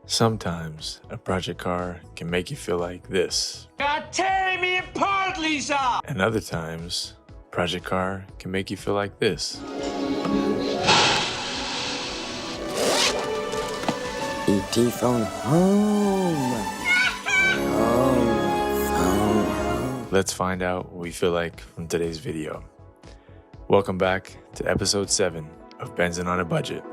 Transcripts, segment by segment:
Sometimes a project car can make you feel like this. You're tearing me apart, Lisa! And other times, project car can make you feel like this. E.T. phone home. Home. Let's find out what we feel like from today's video. Welcome back to episode 7 of Benz'n on a Budget.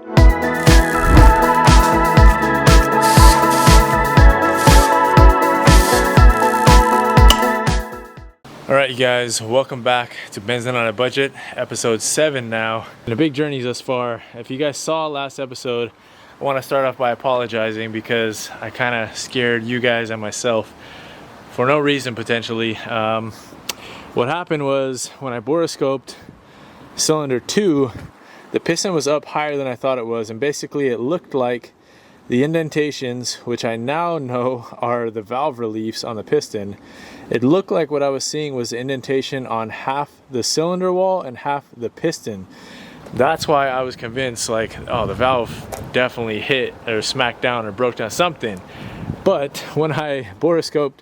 Alright you guys, welcome back to Benz'n on a Budget, episode 7 now. Been a big journey thus far. If you guys saw last episode, I want to start off by apologizing because I kind of scared you guys and myself for no reason potentially. What happened was when I boroscoped cylinder 2, the piston was up higher than I thought it was, and basically it looked like the indentations, which I now know are the valve reliefs on the piston, it looked like what I was seeing was the indentation on half the cylinder wall and half the piston. That's why I was convinced, like, oh, the valve definitely hit or smacked down or broke down something. But when I boroscoped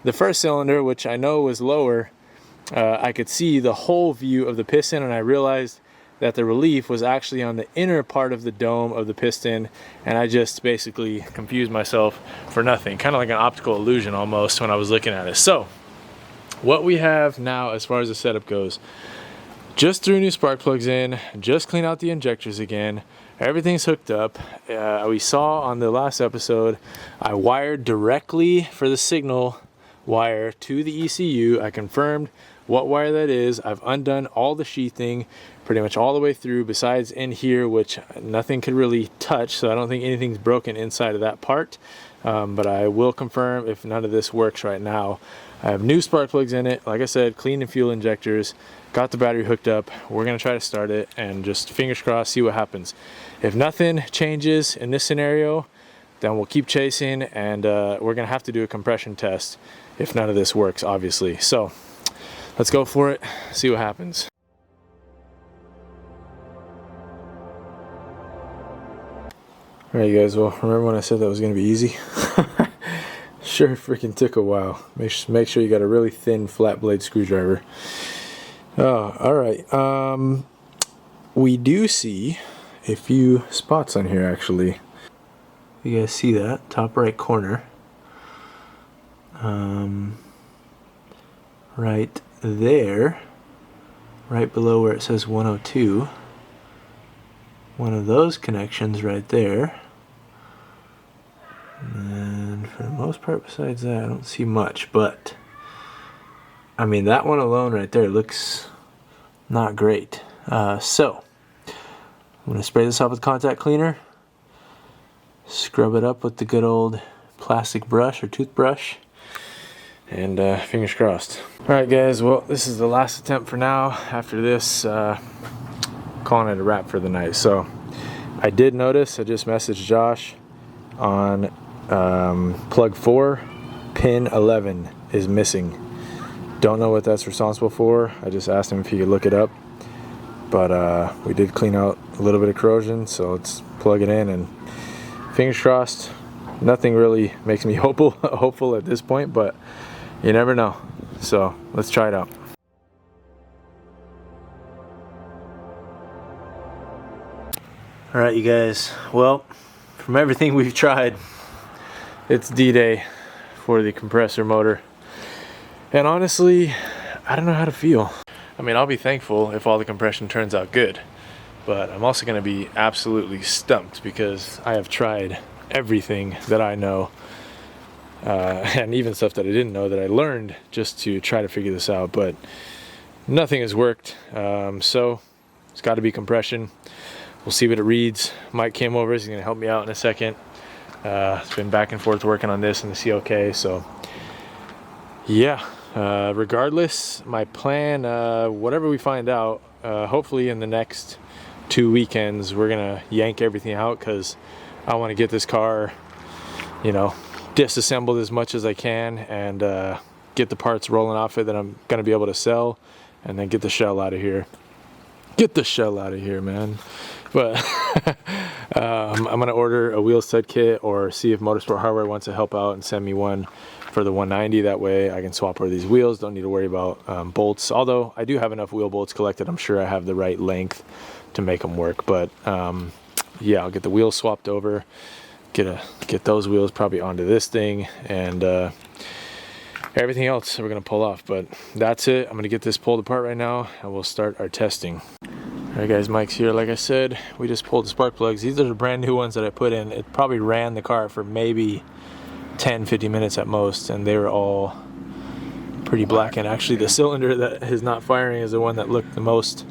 the first cylinder, which I know was lower, I could see the whole view of the piston, and I realized that the relief was actually on the inner part of the dome of the piston, and I just basically confused myself for nothing, kind of like an optical illusion almost when I was looking at it. So what we have now as far as the setup goes, just threw new spark plugs in, just clean out the injectors again, everything's hooked up. We saw on the last episode I wired directly for the signal wire to the ECU. I confirmed what wire that is. I've undone all the sheathing pretty much all the way through, besides in here, which nothing could really touch, so I don't think anything's broken inside of that part, but I will confirm if none of this works right now. I have new spark plugs in it, like I said, clean and fuel injectors, got the battery hooked up. We're gonna try to start it and just fingers crossed, see what happens. If nothing changes in this scenario, then we'll keep chasing, and we're gonna have to do a compression test if none of this works, obviously. So let's go for it, see what happens. Alright guys, well, remember when I said that was going to be easy? Sure freaking took a while. Make sure you got a really thin flat blade screwdriver. Oh, alright. We do see a few spots on here actually. You guys see that? Top right corner. Right there. Right below where it says 102. One of those connections right there. And for the most part besides that I don't see much, but I mean that one alone right there looks not great. So I'm going to spray this off with contact cleaner, scrub it up with the good old plastic brush or toothbrush, and fingers crossed. Alright guys, well this is the last attempt for now. After this, calling it a wrap for the night. So I did notice, I just messaged Josh on plug 4, pin 11 is missing. Don't know what that's responsible for. I just asked him if he could look it up, but we did clean out a little bit of corrosion, so let's plug it in and fingers crossed. Nothing really makes me hopeful at this point, but you never know. So let's try it out. Alright you guys, well, from everything we've tried, it's D-Day for the compressor motor. And honestly, I don't know how to feel. I mean, I'll be thankful if all the compression turns out good, but I'm also going to be absolutely stumped because I have tried everything that I know, and even stuff that I didn't know that I learned just to try to figure this out, but nothing has worked. So it's got to be compression. We'll see what it reads. Mike came over, he's going to help me out in a second. It's been back and forth working on this and the COK, so yeah. Regardless, my plan, whatever we find out, hopefully in the next 2 weekends, we're going to yank everything out because I want to get this car, you know, disassembled as much as I can and get the parts rolling off it that I'm going to be able to sell, and then get the shell out of here. Get the shell out of here, man. But I'm gonna order a wheel set kit or see if Motorsport Hardware wants to help out and send me one for the 190. That way I can swap over these wheels, don't need to worry about bolts. Although I do have enough wheel bolts collected, I'm sure I have the right length to make them work. But yeah, I'll get the wheels swapped over, get those wheels probably onto this thing, and everything else we're gonna pull off. But that's it. I'm gonna get this pulled apart right now and we'll start our testing. Alright guys, Mike's here. Like I said, we just pulled the spark plugs. These are the brand new ones that I put in. It probably ran the car for maybe 10-15 minutes at most, and they were all pretty black. And actually the cylinder that is not firing is the one that looked the most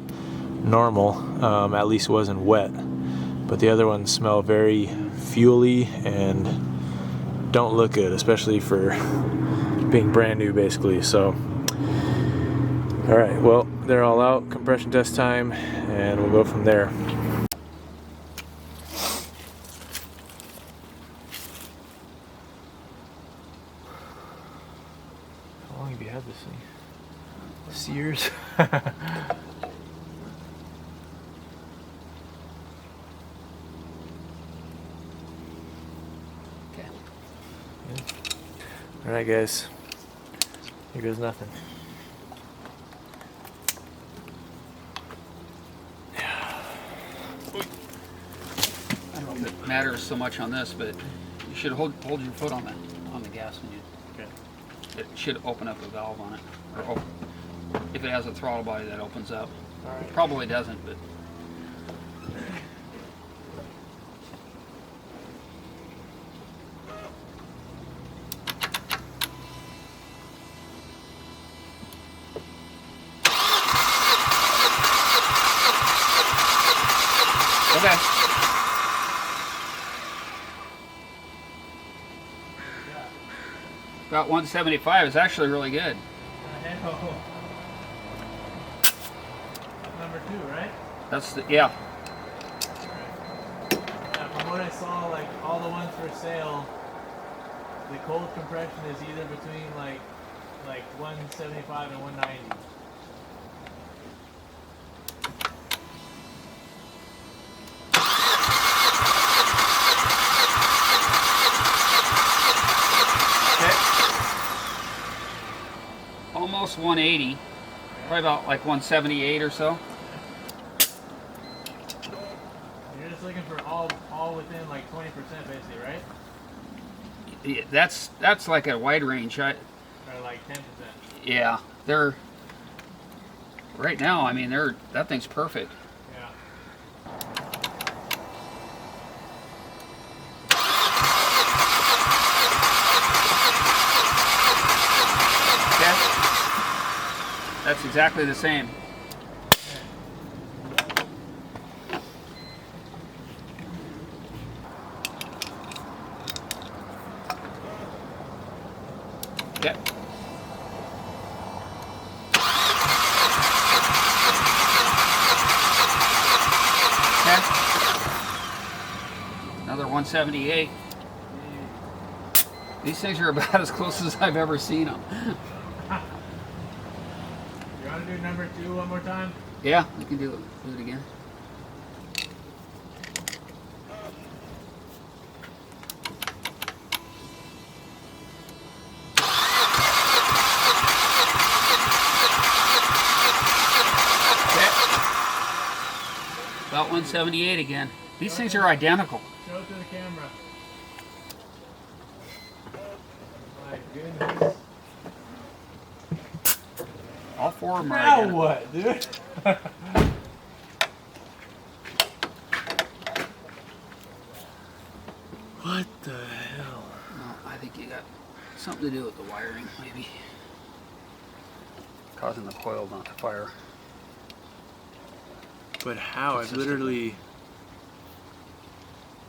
normal, at least wasn't wet. But the other ones smell very fuely and don't look good, especially for being brand new basically. So alright, well, they're all out, compression test time, and we'll go from there. How long have you had this thing? Sears? Okay. Alright guys, here goes nothing. I don't know if it matters so much on this, but you should hold your foot on the gas when you. Okay. It should open up a valve on it, or if it has a throttle body that opens up. Alright. It probably doesn't, but. Okay. About 175 is actually really good. Number 2, right? That's the, yeah. Yeah, from what I saw, like all the ones for sale, the cold compression is either between like 175 and 190. Almost 180, probably about like 178 or so. You're just looking for all within like 20% basically, right? Yeah, that's like a wide range. Or like 10%. Yeah, they're right now. I mean, that thing's perfect. Yeah. Okay. That's exactly the same. Okay. Okay. Another 178. These things are about as close as I've ever seen them. You want to do number 2 one more time? Yeah, we can do it again. About 178 again. These things are identical. Show it to the camera. My goodness. All 4 of them are Now identical. what, dude? What the hell? No, I think you got something to do with the wiring, maybe. Causing the coil not to fire. But how? I've literally...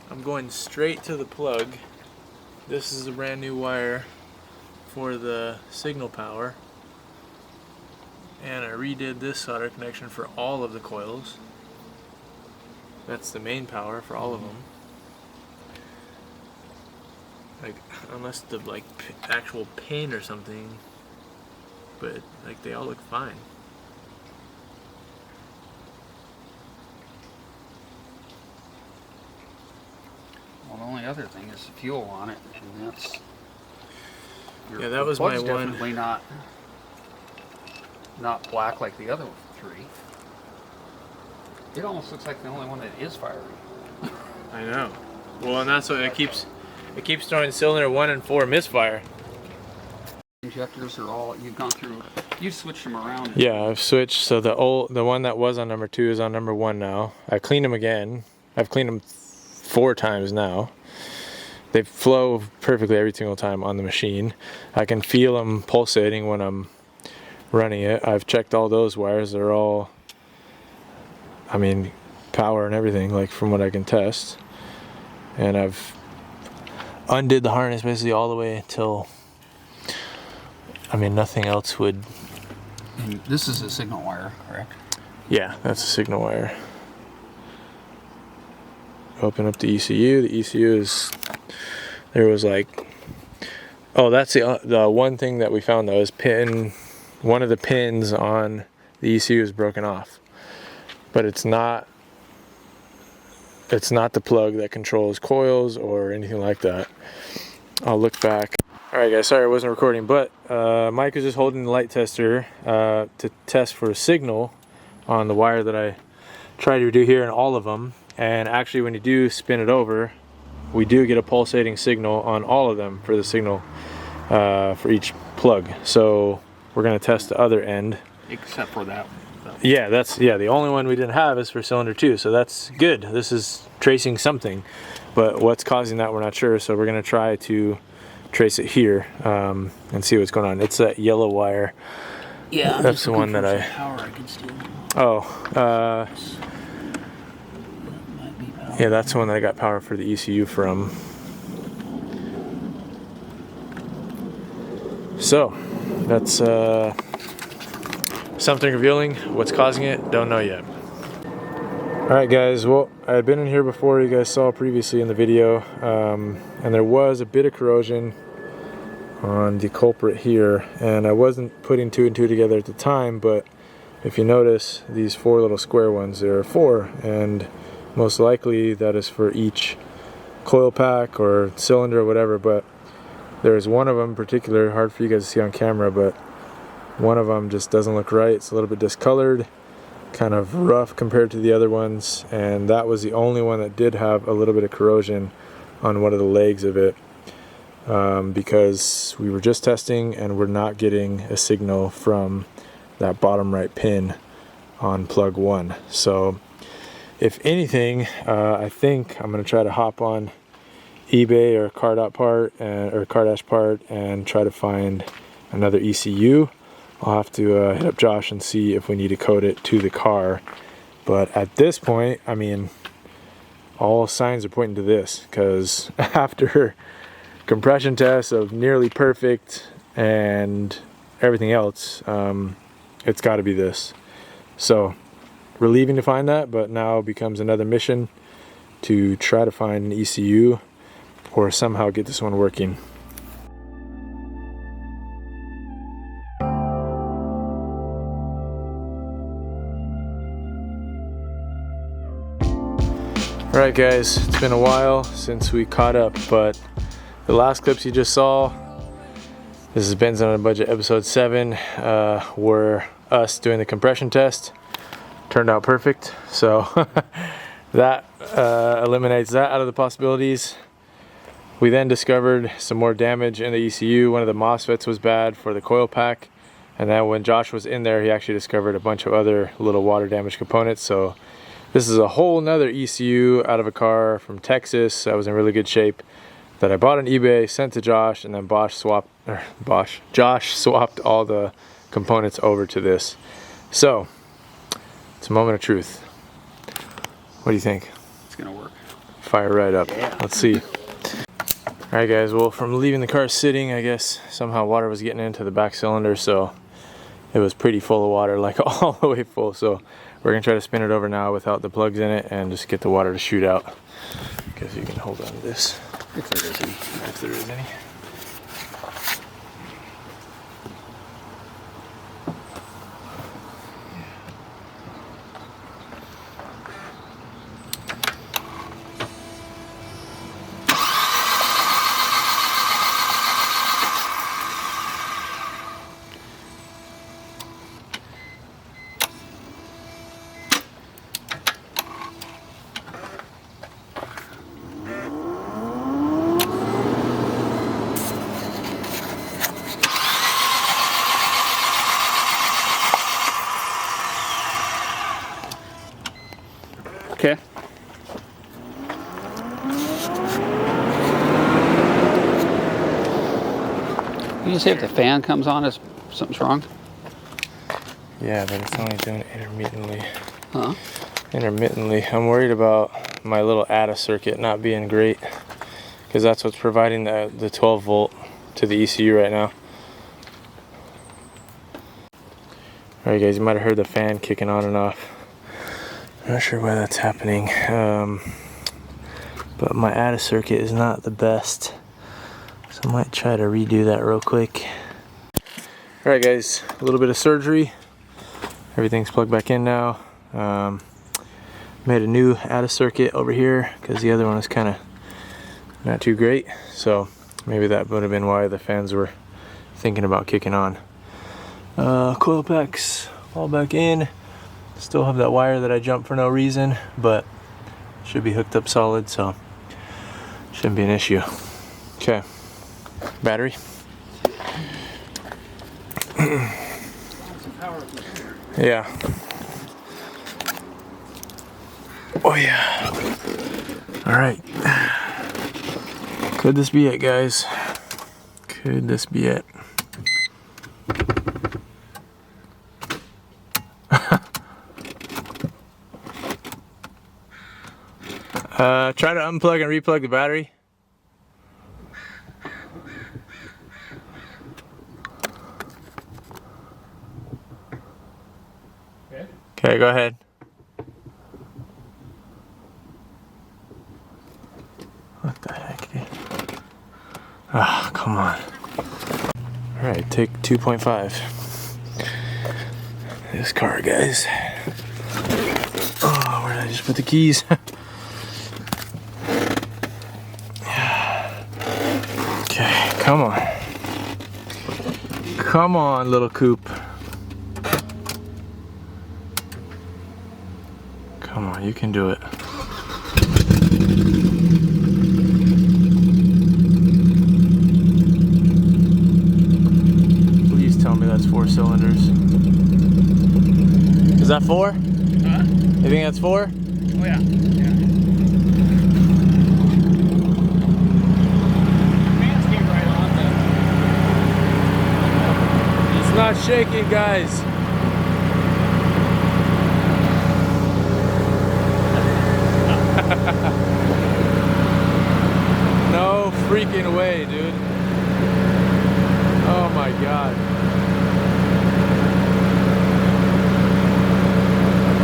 I'm going straight to the plug. This is a brand new wire for the signal power. And I redid this solder connection for all of the coils. That's the main power for all of them. Like, unless the actual pin or something, but like they all look fine. only other thing is the fuel on it, and that's... Yeah, that was my one. Definitely not black like the other three. It almost looks like the only one that is fiery. I know. Well, and that's what it keeps throwing cylinder 1 and 4 misfire. Injectors are all, you've gone through, you've switched them around. Yeah, I've switched. So the one that was on number 2 is on number 1 now. I cleaned them again. I've cleaned them 4 times now. They flow perfectly every single time on the machine. I can feel them pulsating when I'm running it. I've checked all those wires. They're all, I mean, power and everything, like from what I can test. And I've undid the harness basically all the way until, I mean, nothing else would. And this is a signal wire, correct? Yeah, that's a signal wire. Open up the ECU. The ECU is, there was like, oh, that's the one thing that we found though, is one of the pins on the ECU is broken off, but it's not the plug that controls coils or anything like that. I'll look back. All right guys, sorry I wasn't recording, but Mike was just holding the light tester to test for a signal on the wire that I tried to do here in all of them. And actually when you do spin it over, we do get a pulsating signal on all of them for the signal for each plug. So we're gonna test the other end. Except for that. Yeah, the only one we didn't have is for cylinder 2, so that's good. This is tracing something, but what's causing that we're not sure, so we're gonna try to trace it here and see what's going on. It's that yellow wire. Yeah, that's the one that I... Power I can steal. Oh, yeah, that's the one that I got power for the ECU from. So, that's something revealing. What's causing it, don't know yet. Alright guys, well, I had been in here before, you guys saw previously in the video, and there was a bit of corrosion on the culprit here, and I wasn't putting 2 and 2 together at the time, but if you notice these 4 little square ones, there are 4, and most likely that is for each coil pack or cylinder or whatever, but there's one of them in particular, hard for you guys to see on camera, but one of them just doesn't look right. It's a little bit discolored, kind of rough compared to the other ones, and that was the only one that did have a little bit of corrosion on one of the legs of it, because we were just testing and we're not getting a signal from that bottom right pin on plug 1. So if anything, I think I'm going to try to hop on eBay or Cardash part and try to find another ECU. I'll have to hit up Josh and see if we need to code it to the car. But at this point, I mean, all signs are pointing to this, because after compression tests of nearly perfect and everything else, it's got to be this. So relieving to find that, but now becomes another mission to try to find an ECU or somehow get this one working. Alright guys, it's been a while since we caught up, but the last clips you just saw, this is Benz'n on a Budget episode 7, were us doing the compression test. Turned out perfect, so that eliminates that out of the possibilities. We then discovered some more damage in the ECU. One of the MOSFETs was bad for the coil pack, and then when Josh was in there, he actually discovered a bunch of other little water damage components. So this is a whole nother ECU out of a car from Texas that was in really good shape that I bought on eBay, sent to Josh, and then Josh swapped all the components over to this. So it's a moment of truth. What do you think? It's gonna work. Fire right up. Yeah. Let's see. Alright guys, well, from leaving the car sitting, I guess somehow water was getting into the back cylinder, so it was pretty full of water, like all the way full. So we're gonna try to spin it over now without the plugs in it and just get the water to shoot out. Guess you can hold on to this. If there is any. If there is any. You say if the fan comes on, if something's wrong? Yeah, but it's only doing it intermittently. Huh? Intermittently. I'm worried about my little ATA circuit not being great, because that's what's providing the 12 volt to the ECU right now. Alright guys, you might have heard the fan kicking on and off. I'm not sure why that's happening. But my ATA circuit is not the best. So I might try to redo that real quick. Alright guys, a little bit of surgery. Everything's plugged back in now. Made a new ATA circuit over here because the other one was kind of not too great. So maybe that would have been why the fans were thinking about kicking on. Coil packs all back in. Still have that wire that I jumped for no reason, but should be hooked up solid, so shouldn't be an issue. Okay, battery. Yeah. Oh yeah. All right. Could this be it, guys? Could this be it? Try to unplug and replug the battery. Okay, go ahead. What the heck, dude? Ah, come on. Alright, take 2.5. This car, guys. Oh, where did I just put the keys? Okay, come on. Come on, little coupe. Come on, you can do it. Please tell me that's 4 cylinders. Is that 4? Huh? You think that's 4? Oh yeah. Yeah. Fans came right on though. It's not shaking, guys. No freaking way, dude. Oh my god.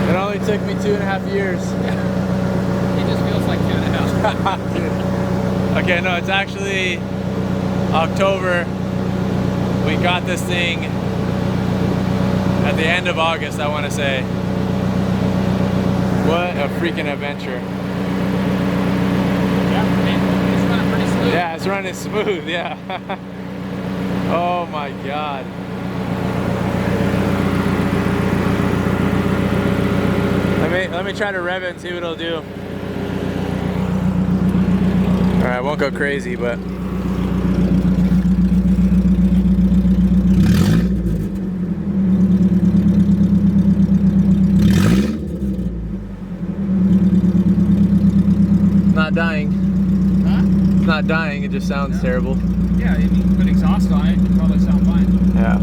It only took me 2.5 years. It just feels like 2.5. Okay, no, it's actually October. We got this thing at the end of August, I want to say. What a freaking adventure. It's running pretty smooth. Yeah, it's running smooth, yeah. Oh my god. Let me try to rev it and see what it'll do. Alright, I won't go crazy, but not dying. Huh? It's not dying, it just sounds terrible. Yeah, if you put exhaust on it, it'd probably sound fine. Yeah.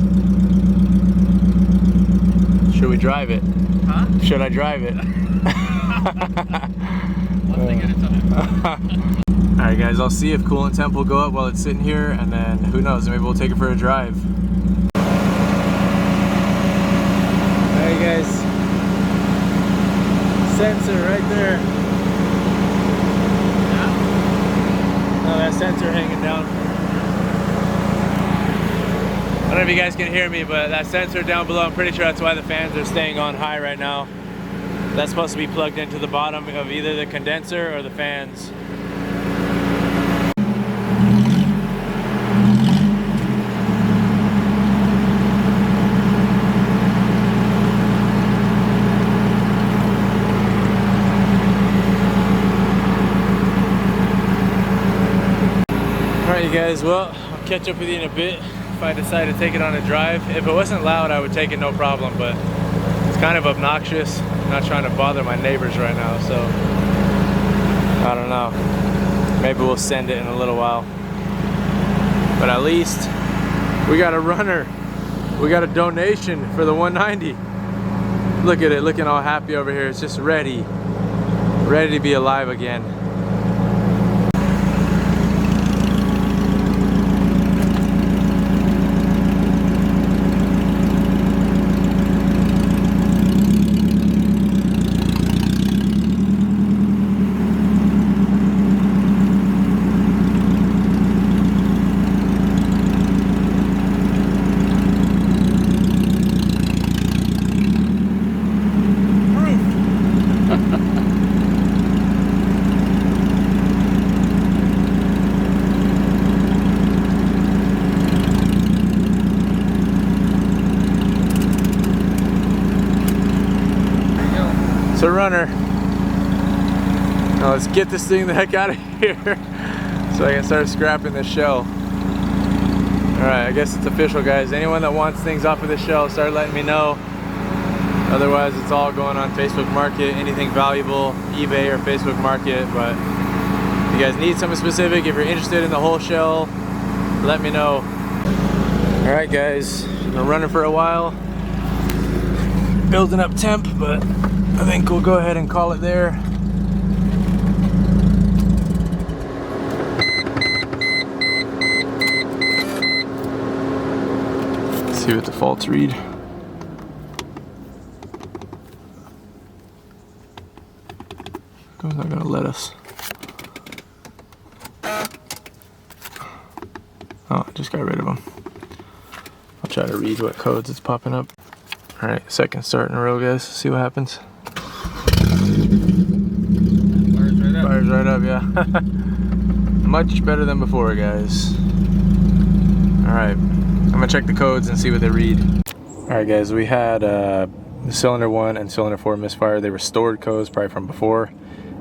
Should we drive it? Huh? Should I drive it? One thing at a time. Alright guys, I'll see if coolant temp will go up while it's sitting here, and then who knows, maybe we'll take it for a drive. Alright guys, sensor right there. Oh, that sensor hanging down. I don't know if you guys can hear me, but that sensor down below, I'm pretty sure that's why the fans are staying on high right now. That's supposed to be plugged into the bottom of either the condenser or the fans. Alright you guys, well, I'll catch up with you in a bit if I decide to take it on a drive. If it wasn't loud, I would take it no problem, but it's kind of obnoxious. I'm not trying to bother my neighbors right now, so I don't know. Maybe we'll send it in a little while. But at least We got a runner. We got a donation for the 190. Look at it, looking all happy over here. It's just ready to be alive again. It's a runner. Now let's get this thing the heck out of here so I can start scrapping this shell. Alright, I guess it's official, guys. Anyone that wants things off of this shell, start letting me know. Otherwise, it's all going on Facebook Market. Anything valuable, eBay or Facebook Market. But if you guys need something specific, if you're interested in the whole shell, let me know. Alright guys, been running for a while. Building up temp, but I think we'll go ahead and call it there. Let's see what the faults read. It's not gonna let us. Oh, I just got rid of them. I'll try to read what codes it's popping up. Alright, second start in a row, guys. See what happens. Fires right up. Fires right up, yeah. Much better than before, guys. Alright, I'm gonna check the codes and see what they read. Alright guys, we had the cylinder 1 and cylinder 4 misfire. They were stored codes probably from before.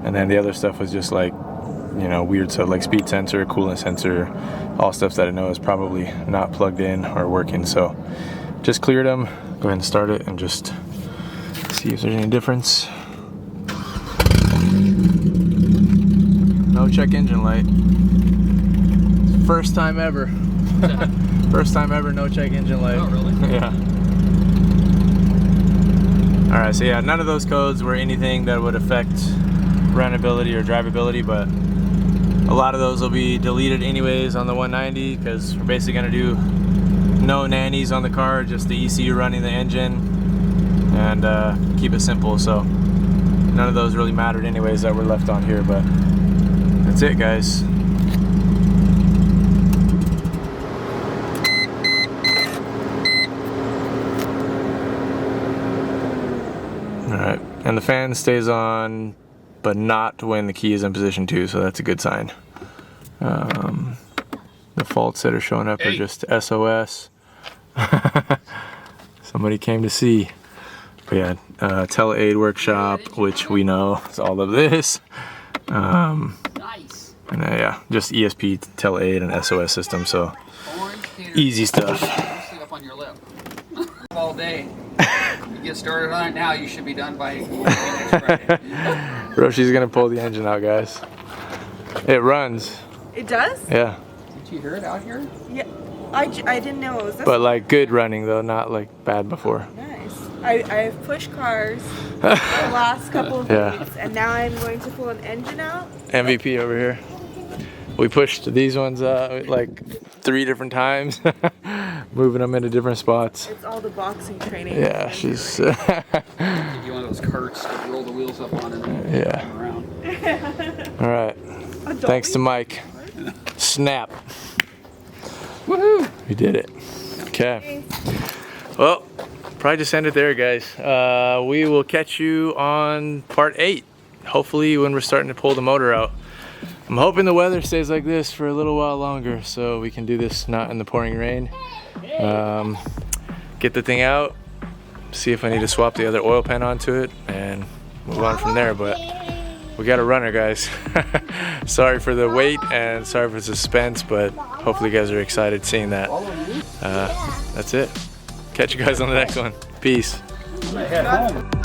And then the other stuff was just like, you know, weird stuff like speed sensor, coolant sensor, all stuff that I know is probably not plugged in or working. So just cleared them. Go ahead and start it and just see if there's any difference. No check engine light. First time ever. First time ever, no check engine light. Oh, really? Yeah. Alright, so yeah, none of those codes were anything that would affect runnability or drivability, but a lot of those will be deleted anyways on the 190 because we're basically going to do no nannies on the car, just the ECU running the engine and keep it simple. So none of those really mattered anyways that were left on here, but that's it, guys. Alright, and the fan stays on, but not when the key is in position 2, so that's a good sign. The faults that are showing up are just SOS. Somebody came to see. But yeah, Tele-Aid Workshop, which we know is all of this. Nice. And yeah, just ESP, Tele-Aid, and SOS system, so easy stuff. Stick up on your lip. All day. You get started on it now, you should be done by next Friday. Roshi's gonna pull the engine out, guys. It runs. It does? Yeah. Did you hear it out here? Yeah. I didn't know it was this. But like good running though, not like bad before. Nice. I've pushed cars the last couple of Yeah. weeks, and now I'm going to pull an engine out. MVP over here. We pushed these ones like 3 different times, moving them into different spots. It's all the boxing training. Yeah, she's. Give you one of those carts to roll the wheels up on and Yeah. come around. All right. Thanks to Mike. Snap. Woohoo! We did it. Okay. Well, probably just end it there, guys. We will catch you on part 8. Hopefully when we're starting to pull the motor out. I'm hoping the weather stays like this for a little while longer so we can do this not in the pouring rain. Get the thing out, see if I need to swap the other oil pan onto it, and move on from there. But we got a runner, guys. Sorry for the wait and sorry for the suspense, but hopefully you guys are excited seeing that. That's it. Catch you guys on the next one. Peace. I'm gonna head home.